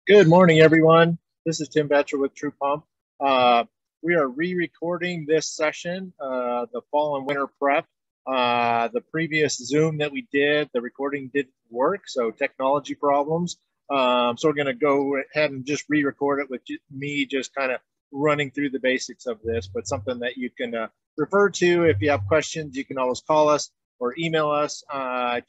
Good morning, everyone. This is Tim Betcher with True Pump. We are re-recording this session, the fall and winter prep. The previous Zoom that we did, the recording didn't work, so technology problems. So we're going to go ahead and just re-record it with me just kind of running through the basics of this, but something that you can refer to. If you have questions, you can always call us or email us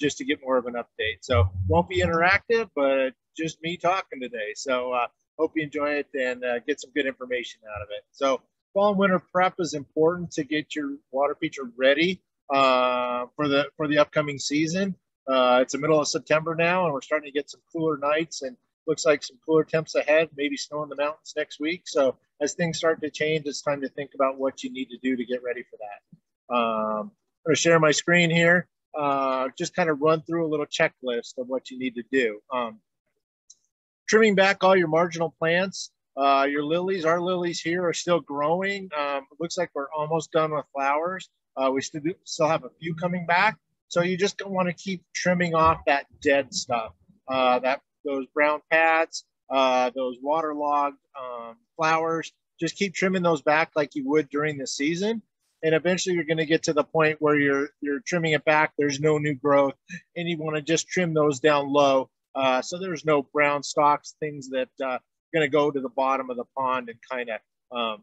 just to get more of an update. So won't be interactive, but just me talking today. So hope you enjoy it and get some good information out of it. So fall and winter prep is important to get your water feature ready for the upcoming season. It's the middle of September now, and we're starting to get some cooler nights and looks like some cooler temps ahead, maybe snow in the mountains next week. So as things start to change, it's time to think about what you need to do to get ready for that. I'm going to share my screen here, just kind of run through a little checklist of what you need to do. Trimming back all your marginal plants. Your lilies, our lilies here are still growing. It looks like we're almost done with flowers. We still have a few coming back. So you just don't want to keep trimming off that dead stuff, those brown pads, those waterlogged flowers. Just keep trimming those back like you would during the season. And eventually you're going to get to the point where you're trimming it back. There's no new growth, and you want to just trim those down low. So there's no brown stalks, things that are going to go to the bottom of the pond and kind of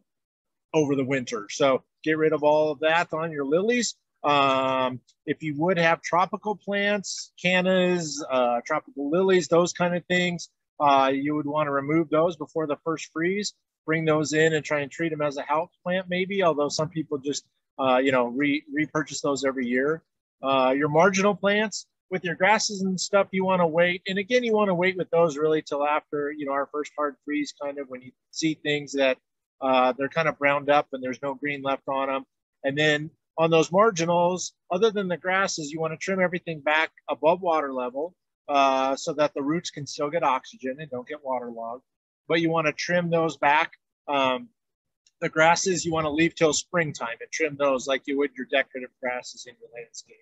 over the winter. So get rid of all of that on your lilies. If you would have tropical plants, cannas, tropical lilies, those kind of things, you would want to remove those before the first freeze. Bring those in and try and treat them as a house plant maybe, although some people just, repurchase those every year. Your marginal plants, with your grasses and stuff, you want to wait. And again, you want to wait with those really till after, our first hard freeze, kind of when you see things that they're kind of browned up and there's no green left on them. And then on those marginals, other than the grasses, you want to trim everything back above water level so that the roots can still get oxygen and don't get waterlogged. But you want to trim those back. The grasses you want to leave till springtime and trim those like you would your decorative grasses in your landscape.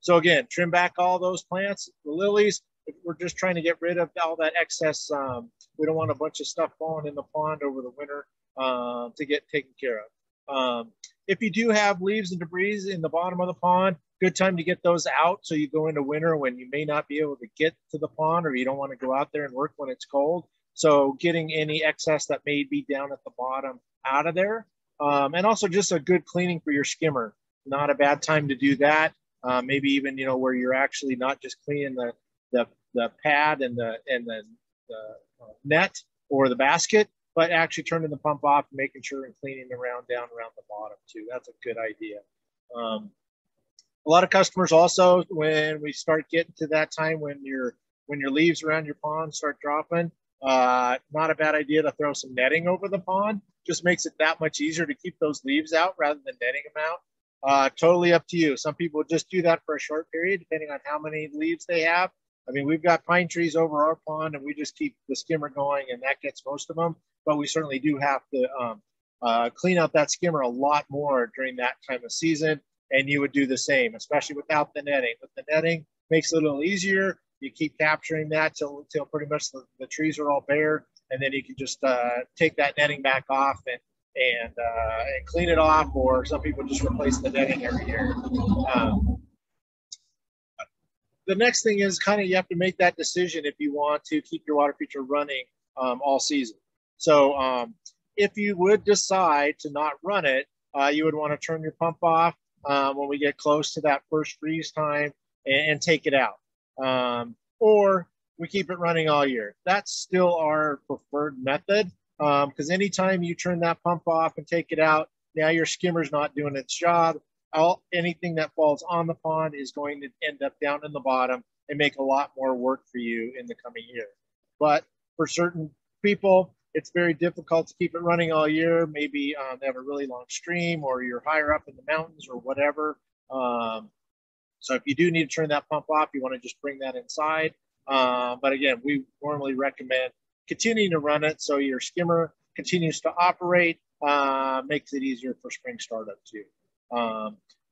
So again, trim back all those plants. The lilies, we're just trying to get rid of all that excess. We don't want a bunch of stuff falling in the pond over the winter to get taken care of. If you do have leaves and debris in the bottom of the pond, good time to get those out so you go into winter when you may not be able to get to the pond or you don't want to go out there and work when it's cold. So getting any excess that may be down at the bottom out of there. And also just a good cleaning for your skimmer. Not a bad time to do that. Maybe even, where you're actually not just cleaning the pad and the net or the basket, but actually turning the pump off and making sure and cleaning down around the bottom too. That's a good idea. A lot of customers also, when we start getting to that time when your leaves around your pond start dropping, not a bad idea to throw some netting over the pond. Just makes it that much easier to keep those leaves out rather than netting them out. Totally up to you. Some people just do that for a short period, depending on how many leaves they have. I mean, we've got pine trees over our pond, and we just keep the skimmer going, and that gets most of them. But we certainly do have to clean out that skimmer a lot more during that time of season, and you would do the same, especially without the netting. With the netting, makes it a little easier. You keep capturing that till pretty much the trees are all bare, and then you can just take that netting back off and clean it off, or some people just replace the netting every year. The next thing is kind of you have to make that decision if you want to keep your water feature running all season. So if you would decide to not run it, you would want to turn your pump off when we get close to that first freeze time and take it out. Or we keep it running all year. That's still our preferred method. Because anytime you turn that pump off and take it out, now your skimmer's not doing its job. Anything that falls on the pond is going to end up down in the bottom and make a lot more work for you in the coming year. But for certain people, it's very difficult to keep it running all year. Maybe they have a really long stream, or you're higher up in the mountains or whatever. So if you do need to turn that pump off, you want to just bring that inside. But again, we normally recommend continuing to run it so your skimmer continues to operate, makes it easier for spring startup too.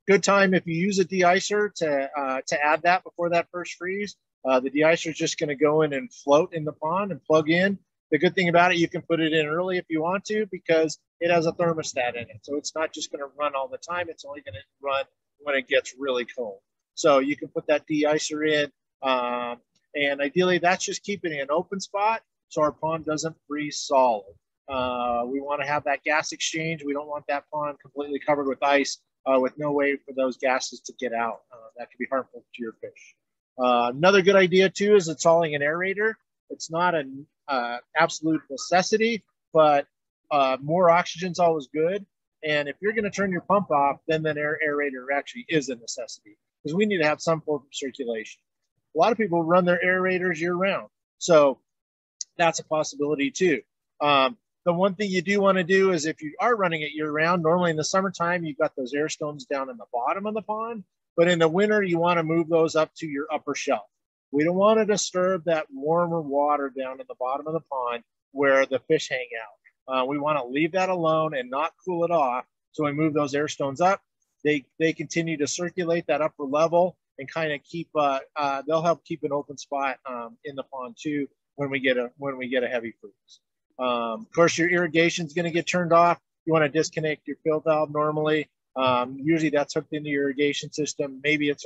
Good time if you use a de-icer to add that before that first freeze. The de-icer is just going to go in and float in the pond and plug in. The good thing about it, you can put it in early if you want to, because it has a thermostat in it. So it's not just going to run all the time. It's only going to run when it gets really cold. So you can put that de-icer in. And ideally, that's just keeping it in an open spot so our pond doesn't freeze solid. We want to have that gas exchange. We don't want that pond completely covered with ice with no way for those gases to get out. That can be harmful to your fish. Another good idea, too, is installing an aerator. It's not an absolute necessity, but more oxygen is always good. And if you're going to turn your pump off, then that aerator actually is a necessity, because we need to have some form of circulation. A lot of people run their aerators year round, so that's a possibility too. The one thing you do want to do is, if you are running it year round, normally in the summertime, you've got those air stones down in the bottom of the pond, but in the winter, you want to move those up to your upper shelf. We don't want to disturb that warmer water down in the bottom of the pond where the fish hang out. We want to leave that alone and not cool it off. So we move those air stones up. They continue to circulate that upper level and kind of keep, they'll help keep an open spot in the pond too when we get a heavy freeze. Of course, your irrigation is going to get turned off. You want to disconnect your fill valve normally. Usually that's hooked into your irrigation system. Maybe it's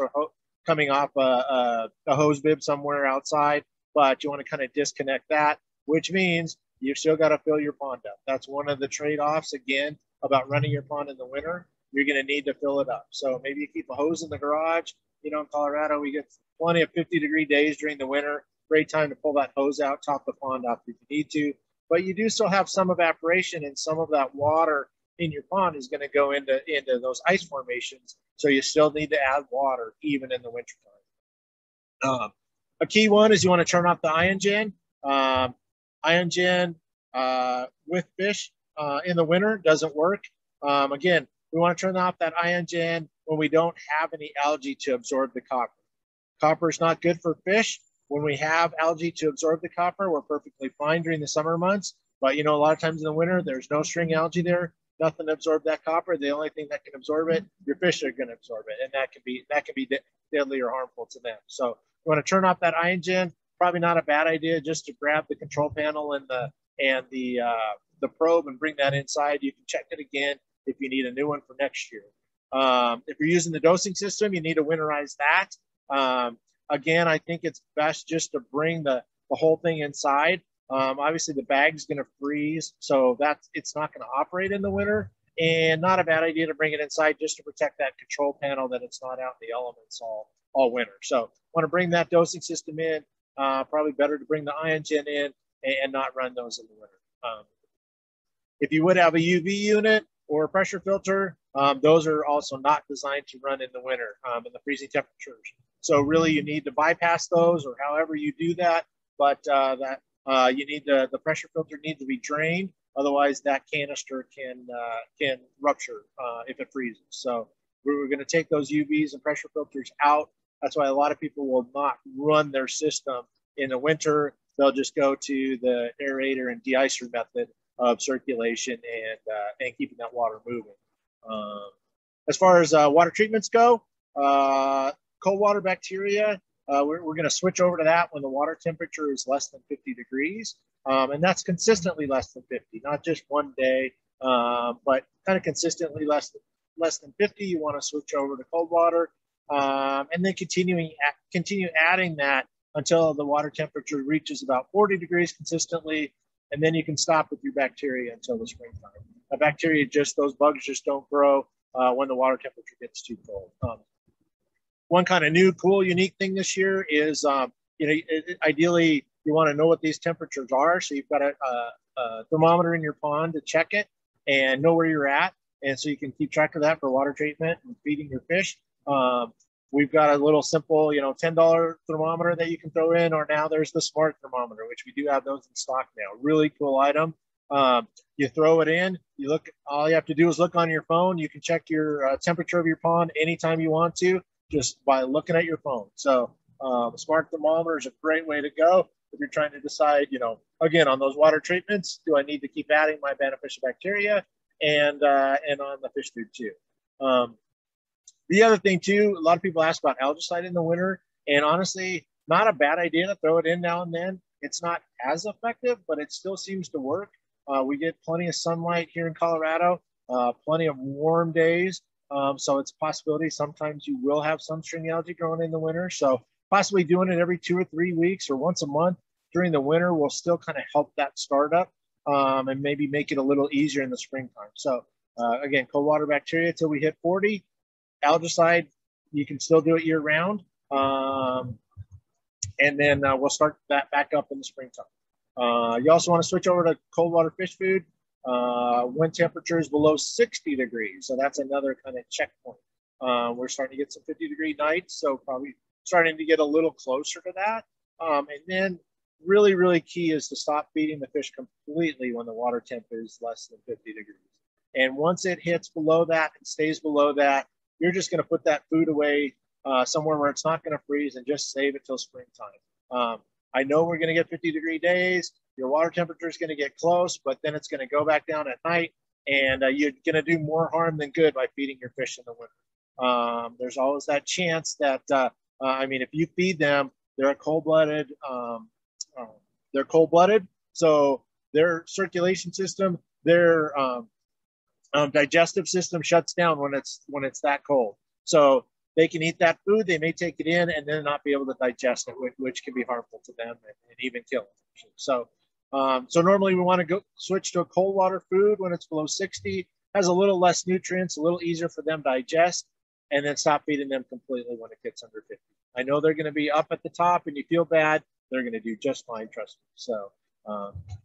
coming off a hose bib somewhere outside, but you want to kind of disconnect that, which means you've still got to fill your pond up. That's one of the trade-offs, again, about running your pond in the winter. You're going to need to fill it up. So maybe you keep a hose in the garage. You know, in Colorado, we get plenty of 50-degree days during the winter. Great time to pull that hose out, top the pond up if you need to. But you do still have some evaporation, and some of that water in your pond is going to go into those ice formations. So you still need to add water even in the wintertime. A key one is you want to turn off the ion gen. Ion gen with fish in the winter doesn't work. Again, we want to turn off that ion gen when we don't have any algae to absorb the copper. Copper is not good for fish. When we have algae to absorb the copper, we're perfectly fine during the summer months. But, you know, a lot of times in the winter, there's no string algae there, nothing to absorb that copper. The only thing that can absorb it, your fish are going to absorb it, and that can be deadly or harmful to them. So you want to turn off that ion gen. Probably not a bad idea just to grab the control panel and the probe and bring that inside. You can check it again if you need a new one for next year. If you're using the dosing system, you need to winterize that. Again, I think it's best just to bring the whole thing inside. Obviously, the bag's going to freeze, so it's not going to operate in the winter. And not a bad idea to bring it inside just to protect that control panel, that it's not out in the elements all winter. So want to bring that dosing system in. Probably better to bring the ion gen in and not run those in the winter. If you would have a UV unit or a pressure filter, those are also not designed to run in the winter in the freezing temperatures. So really you need to bypass those, or however you do that, but you need the pressure filter needs to be drained. Otherwise that canister can rupture if it freezes. So we're going to take those UVs and pressure filters out. That's why a lot of people will not run their system in the winter. They'll just go to the aerator and de-icer method of circulation and keeping that water moving. As far as water treatments go, cold water bacteria, we're going to switch over to that when the water temperature is less than 50 degrees. And that's consistently less than 50, not just one day, but kind of consistently less than 50. You want to switch over to cold water, and then continue adding that until the water temperature reaches about 40 degrees consistently. And then you can stop with your bacteria until the springtime. Those bugs just don't grow when the water temperature gets too cold. One kind of new, cool, unique thing this year is, ideally you want to know what these temperatures are. So you've got a thermometer in your pond to check it and know where you're at. And so you can keep track of that for water treatment and feeding your fish. We've got a little simple, $10 thermometer that you can throw in, or now there's the smart thermometer, which we do have those in stock now. Really cool item. You throw it in, all you have to do is look on your phone. You can check your temperature of your pond anytime you want to, just by looking at your phone. So the smart thermometer is a great way to go if you're trying to decide, again, on those water treatments, do I need to keep adding my beneficial bacteria and on the fish food too. The other thing too, a lot of people ask about algicide in the winter, and honestly, not a bad idea to throw it in now and then. It's not as effective, but it still seems to work. We get plenty of sunlight here in Colorado, plenty of warm days. So it's a possibility sometimes you will have some string algae growing in the winter. So possibly doing it every 2 or 3 weeks or once a month during the winter will still kind of help that startup and maybe make it a little easier in the springtime. So again, cold water bacteria till we hit 40. Algicide, you can still do it year round. And then we'll start that back up in the springtime. You also want to switch over to cold water fish food when temperature is below 60 degrees. So that's another kind of checkpoint. We're starting to get some 50-degree nights, so probably starting to get a little closer to that. And then really, really key is to stop feeding the fish completely when the water temp is less than 50 degrees. And once it hits below that and stays below that, you're just going to put that food away somewhere where it's not going to freeze and just save it till springtime. I know we're going to get 50-degree days. Your water temperature is going to get close, but then it's going to go back down at night, and you're going to do more harm than good by feeding your fish in the winter. There's always that chance that, I mean, if you feed them, they're cold-blooded. They're cold-blooded, so their circulation system, their digestive system shuts down when it's that cold. So they can eat that food, they may take it in and then not be able to digest it, which can be harmful to them and even kill them. So, so normally we want to go switch to a cold water food when it's below 60, has a little less nutrients, a little easier for them to digest, and then stop feeding them completely when it gets under 50. I know they're going to be up at the top and you feel bad. They're going to do just fine, trust me. So,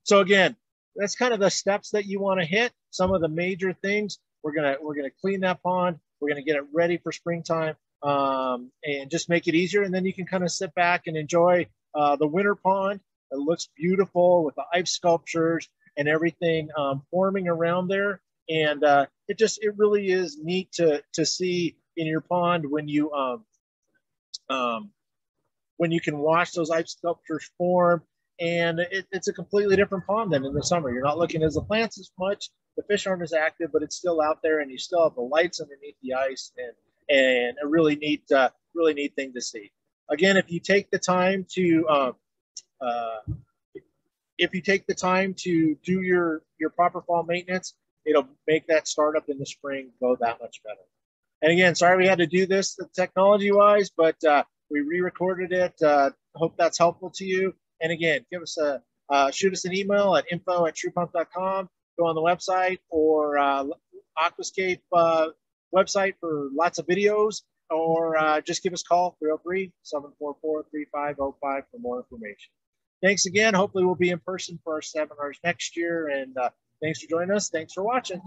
so again, that's kind of the steps that you want to hit. Some of the major things, we're gonna clean that pond. We're gonna get it ready for springtime and just make it easier. And then you can kind of sit back and enjoy the winter pond. It looks beautiful with the ice sculptures and everything forming around there. And it really is neat to see in your pond when you can watch those ice sculptures form. And it's a completely different pond than in the summer. You're not looking at the plants as much. The fish aren't as active, but it's still out there, and you still have the lights underneath the ice, and a really neat thing to see. Again, if you take the time to do your proper fall maintenance, it'll make that startup in the spring go that much better. And again, sorry we had to do this technology-wise, but we re-recorded it. Hope that's helpful to you. And again, give us shoot us an email at info@truepump.com. Go on the website or Aquascape website for lots of videos, or just give us a call, 303-744-3505 for more information. Thanks again. Hopefully we'll be in person for our seminars next year. And thanks for joining us. Thanks for watching.